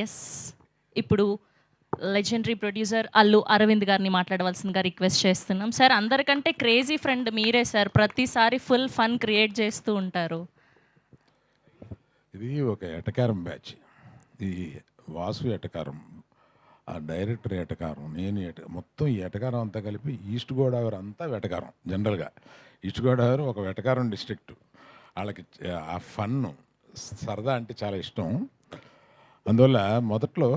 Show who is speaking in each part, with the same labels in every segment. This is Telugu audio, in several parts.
Speaker 1: ఎస్. ఇప్పుడు లెజెండరీ ప్రొడ్యూసర్ అల్లు అరవింద్ గారిని మాట్లాడవలసిందిగా రిక్వెస్ట్ చేస్తున్నాం. సార్, అందరికంటే క్రేజీ ఫ్రెండ్ మీరే సార్. ప్రతిసారి ఫుల్ ఫన్ క్రియేట్ చేస్తూ ఉంటారు.
Speaker 2: ఇది ఒక ఎటకారం బ్యాచ్. ఈ వాసు ఎటకారం, ఆ డైరెక్టర్ ఎటకారం, నేను మొత్తం ఈ ఎటకారం అంతా కలిపి ఈస్ట్ గోదావరి అంతా వెటకారం. జనరల్గా ఈస్ట్ గోదావరి ఒక వెటకారం డిస్ట్రిక్ట్. వాళ్ళకి ఆ ఫన్ను సరదా అంటే చాలా ఇష్టం. అందువల్ల మొదట్లో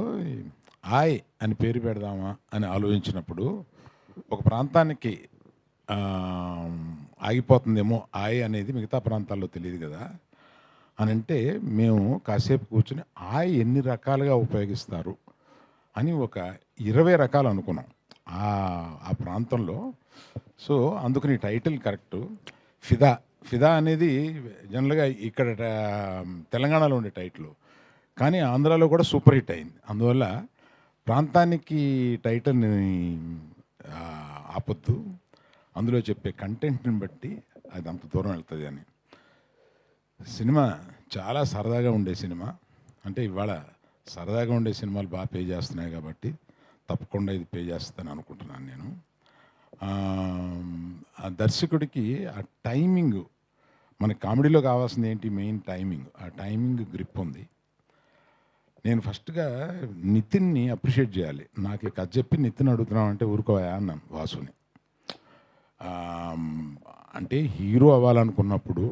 Speaker 2: ఆయ్ అని పేరు పెడదామా అని ఆలోచించినప్పుడు ఒక ప్రాంతానికి ఆగిపోతుందేమో ఆయ్ అనేది, మిగతా ప్రాంతాల్లో తెలియదు కదా అని అంటే మేము కాసేపు కూర్చుని ఆయ్ ఎన్ని రకాలుగా ఉపయోగిస్తారు అని ఒక 20 రకాలు అనుకున్నాం ఆ ప్రాంతంలో. సో అందుకని టైటిల్ కరెక్టు. ఫిదా. ఫిదా అనేది జనరల్గా ఇక్కడ తెలంగాణలో ఉండే టైటిల్, కానీ ఆంధ్రాలో కూడా సూపర్ హిట్ అయింది. అందువల్ల ప్రాంతానికి టైటిల్ని ఆపొద్దు, అందులో చెప్పే కంటెంట్ని బట్టి అది అంత దూరం వెళ్తుంది అని. సినిమా చాలా సరదాగా ఉండే సినిమా. అంటే ఇవాళ సరదాగా ఉండే సినిమాలు బాగా పే చేస్తున్నాయి కాబట్టి తప్పకుండా ఇది పే చేస్తాను అనుకుంటున్నాను నేను. ఆ దర్శకుడికి ఆ టైమింగ్, మన కామెడీలో కావాల్సింది ఏంటి, మెయిన్ టైమింగ్. ఆ టైమింగ్ గ్రిప్ ఉంది. నేను ఫస్ట్గా నితిన్ని అప్రిషియేట్ చేయాలి. నాకు కథ చెప్పి నితిన్ అడుగుతున్నాం అంటే ఊరుకోవా అన్నాను వాసుని. అంటే హీరో అవ్వాలనుకున్నప్పుడు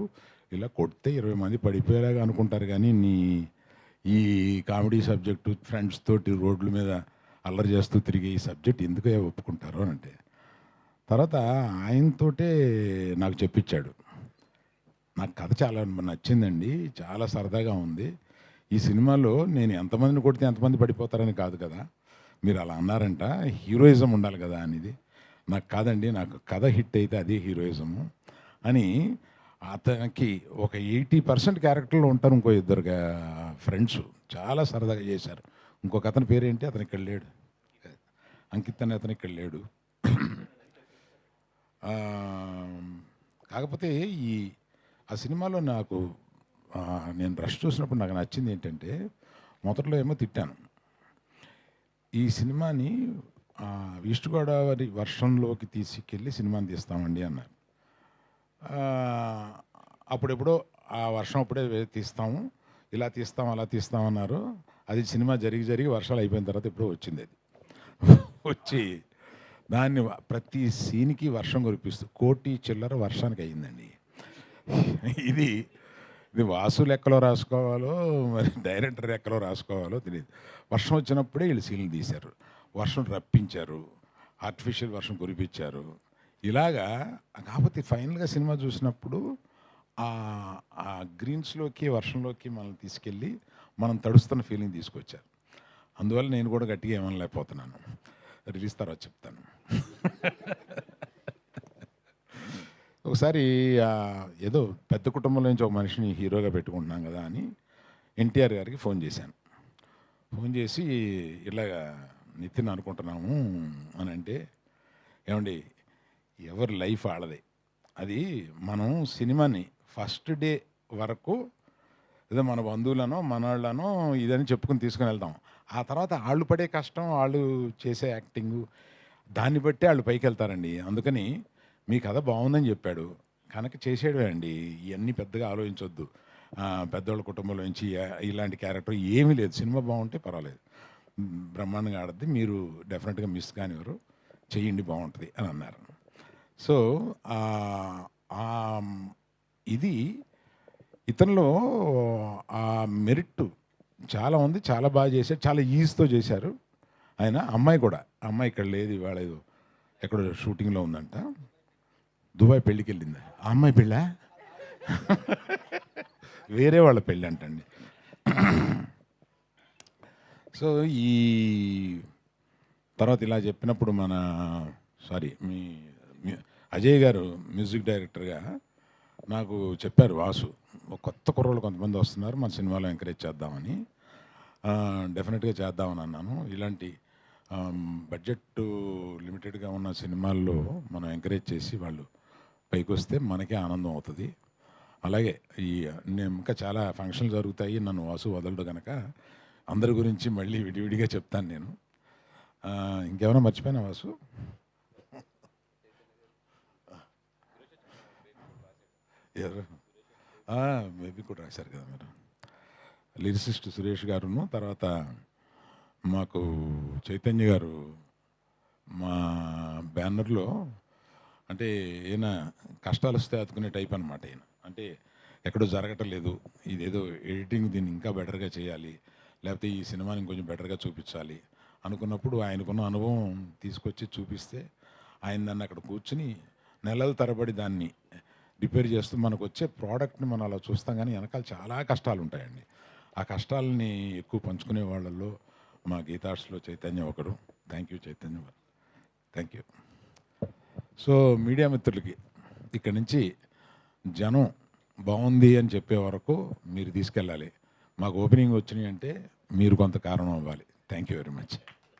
Speaker 2: ఇలా కొడితే 20 మంది పడిపోయేలాగా అనుకుంటారు, కానీ ఈ కామెడీ సబ్జెక్టు ఫ్రెండ్స్ తోటి రోడ్ల మీద అల్లరి చేస్తూ తిరిగే ఈ సబ్జెక్ట్ ఎందుకు ఒప్పుకుంటారు అని అంటే, తర్వాత ఆయనతోటే నాకు చెప్పించాడు. నాకు కథ చాలా నచ్చిందండి, చాలా సరదాగా ఉంది. ఈ సినిమాలో నేను ఎంతమందిని కొడితే ఎంతమంది పడిపోతారని కాదు కదా, మీరు అలా అన్నారంట, హీరోయిజం ఉండాలి కదా అనేది. నాకు కాదండి, నాకు కథ హిట్ అయితే అదే హీరోయిజము అని. అతనికి ఒక 80% క్యారెక్టర్లో ఉంటారు. ఇంకో 2 ఫ్రెండ్స్ చాలా సరదాగా చేశారు. ఇంకొక అతని పేరేంటి, అతను ఇక్కడ లేడు, అంకిత్ అనే అతను ఇక్కడ లేడు. కాకపోతే ఆ సినిమాలో నాకు నేను రష్ చూసినప్పుడు నాకు నచ్చింది ఏంటంటే, మొదట్లో ఏమో తిట్టాను, ఈ సినిమాని ఈస్ట్ గోదావరి వర్షంలోకి తీసుకెళ్ళి సినిమాని తీస్తామండి అన్నారు. అప్పుడెప్పుడో ఆ వర్షం అప్పుడే తీస్తాము, ఇలా తీస్తాం అలా తీస్తామన్నారు. అది సినిమా జరిగి వర్షాలు అయిపోయిన తర్వాత ఎప్పుడో వచ్చింది. అది వచ్చి దాన్ని ప్రతి సీన్కి వర్షం కురిపిస్తూ 1 కోటి చిల్లర వర్షానికి అయ్యిందండి. ఇది వాసు లెక్కలో రాసుకోవాలో మరి డైరెక్టర్ లెక్కలో రాసుకోవాలో తెలియదు. వర్షం వచ్చినప్పుడే వీళ్ళు సీన్లు తీశారు, వర్షం రప్పించారు, ఆర్టిఫిషియల్ వర్షం కురిపించారు. ఇలాగా. కాకపోతే ఫైనల్గా సినిమా చూసినప్పుడు ఆ గ్రీన్స్లోకి వర్షంలోకి మనల్ని తీసుకెళ్ళి మనం తడుస్తున్న ఫీలింగ్ తీసుకొచ్చారు. అందువల్ల నేను కూడా గట్టిగా ఏమనలేకపోతున్నాను. రిలీజ్ తర్వాత చెప్తాను. ఒకసారి ఏదో పెద్ద కుటుంబంలో నుంచి ఒక మనిషిని హీరోగా పెట్టుకుంటున్నాం కదా అని ఎన్టీఆర్ గారికి ఫోన్ చేశాను. ఫోన్ చేసి ఇలాగా నితిన్ అనుకుంటున్నాము అని అంటే, ఏమండి ఎవరి లైఫ్ ఆడదే, అది మనం సినిమాని ఫస్ట్ డే వరకు ఏదో మన బంధువులనో మనవాళ్ళనో ఇదని చెప్పుకుని తీసుకుని వెళ్తాం. ఆ తర్వాత వాళ్ళు పడే కష్టం, వాళ్ళు చేసే యాక్టింగు, దాన్ని బట్టే వాళ్ళు పైకి వెళ్తారండి. అందుకని మీ కథ బాగుందని చెప్పాడు కనుక చేసేయడమే అండి, ఇవన్నీ పెద్దగా ఆలోచించొద్దు. పెద్దవాళ్ళ కుటుంబంలో నుంచి ఇలాంటి క్యారెక్టర్ ఏమీ లేదు, సినిమా బాగుంటే పర్వాలేదు, బ్రహ్మాండంగా ఆడద్ది, మీరు డెఫినెట్గా మిస్ కానివ్వరు, చెయ్యండి బాగుంటుంది అని అన్నారు. సో ఇది ఇతనిలో ఆ మెరిట్ చాలా ఉంది, చాలా బాగా చేశారు, చాలా ఈజీతో చేశారు ఆయన. అమ్మాయి కూడా, అమ్మాయి ఇక్కడ లేదు, ఇవాళ ఏదో ఎక్కడో షూటింగ్లో ఉందంట, దుబాయ్ పెళ్ళికి వెళ్ళింది. ఆ అమ్మాయి పెళ్ళా వేరే వాళ్ళ పెళ్ళి అంటండి. సో ఈ తర్వాత ఇలా చెప్పినప్పుడు మీ అజయ్ గారు మ్యూజిక్ డైరెక్టర్గా నాకు చెప్పారు, వాసు కొత్త కుర్రోళ్ళు కొంతమంది వస్తున్నారు, మన సినిమాలో ఎంకరేజ్ చేద్దామని. డెఫినెట్గా చేద్దామని అన్నాను. ఇలాంటి బడ్జెట్ లిమిటెడ్గా ఉన్న సినిమాల్లో మనం ఎంకరేజ్ చేసి వాళ్ళు పైకి వస్తే మనకే ఆనందం అవుతుంది. అలాగే ఇంకా చాలా ఫంక్షన్లు జరుగుతాయి, నన్ను వాసు వదలడు కనుక అందరి గురించి మళ్ళీ విడివిడిగా చెప్తాను నేను. ఇంకేమైనా మర్చిపోయినా వాసు? ఎవరు? మేబీ కూడా రాశారు కదా మీరు. లిరిసిస్ట్ సురేష్ గారును, తర్వాత మాకు చైతన్య గారు మా బ్యానర్లో, అంటే ఈయన కష్టాలు వస్తే అతుకునే టైప్ అనమాట. ఈయన అంటే ఎక్కడో జరగటం లేదు, ఇదేదో ఎడిటింగ్ దీన్ని ఇంకా బెటర్గా చేయాలి, లేకపోతే ఈ సినిమాని ఇంకొంచెం బెటర్గా చూపించాలి అనుకున్నప్పుడు ఆయనకున్న అనుభవం తీసుకొచ్చి చూపిస్తే ఆయన దాన్ని అక్కడ కూర్చుని నెలల తరబడి దాన్ని రిపేర్ చేస్తూ మనకు వచ్చే ప్రోడక్ట్ని మనం అలా చూస్తాం, కానీ వెనకాల చాలా కష్టాలు ఉంటాయండి. ఆ కష్టాలని ఎక్కువ పంచుకునే వాళ్ళల్లో మా గీతార్ట్స్లో చైతన్య ఒకడు. Thank you Chaitanya, thank you. So media మిత్రులకి ఇక్కడి నుంచి జనం బాగుంది అని చెప్పే వరకు మీరు తీసుకెళ్ళాలి. మాకు ఓపెనింగ్ వచ్చినాయి అంటే మీరు కొంత కారణం అవ్వాలి. Thank you very much.